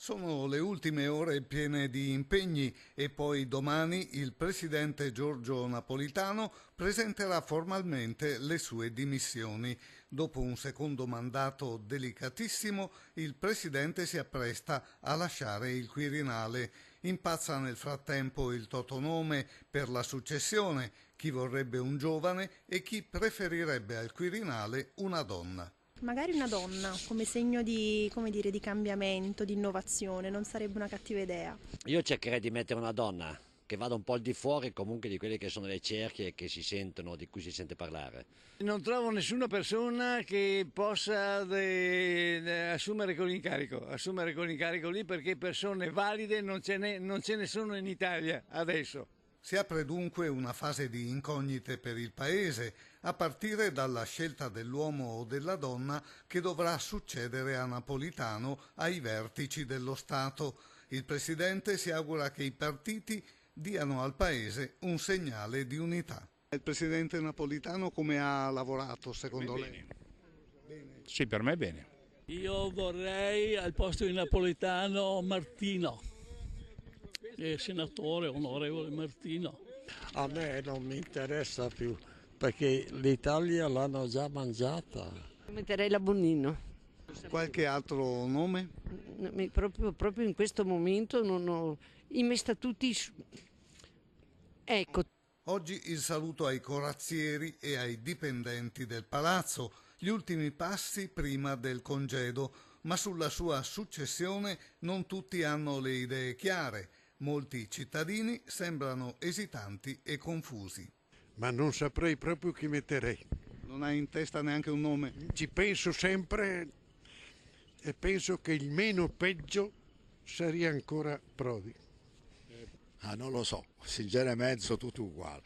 Sono le ultime ore piene di impegni e poi domani il presidente Giorgio Napolitano presenterà formalmente le sue dimissioni. Dopo un secondo mandato delicatissimo, il presidente si appresta a lasciare il Quirinale. Impazza nel frattempo il totonome per la successione, chi vorrebbe un giovane e chi preferirebbe al Quirinale una donna. Magari una donna come segno di, come dire, di cambiamento, di innovazione, non sarebbe una cattiva idea. Io cercherei di mettere una donna che vada un po' al di fuori comunque di quelle che sono le cerchie che si sentono, di cui si sente parlare. Non trovo nessuna persona che possa assumere quell'incarico lì, perché persone valide non ce ne sono in Italia adesso. Si apre dunque una fase di incognite per il Paese, a partire dalla scelta dell'uomo o della donna che dovrà succedere a Napolitano ai vertici dello Stato. Il Presidente si augura che i partiti diano al Paese un segnale di unità. Il Presidente Napolitano come ha lavorato secondo lei? Bene. Sì, per me bene. Io vorrei al posto di Napolitano Martino. Senatore onorevole Martino. A me non mi interessa più perché l'Italia l'hanno già mangiata. Metterei la Bonino. Qualche altro nome? Proprio in questo momento non ho i miei statuti. Ecco. Oggi il saluto ai corazzieri e ai dipendenti del palazzo, gli ultimi passi prima del congedo, ma sulla sua successione non tutti hanno le idee chiare. Molti cittadini sembrano esitanti e confusi. Ma non saprei proprio chi metterei. Non hai in testa neanche un nome? Ci penso sempre e penso che il meno peggio sarebbe ancora Prodi. Non lo so, sinceramente sono tutto uguale.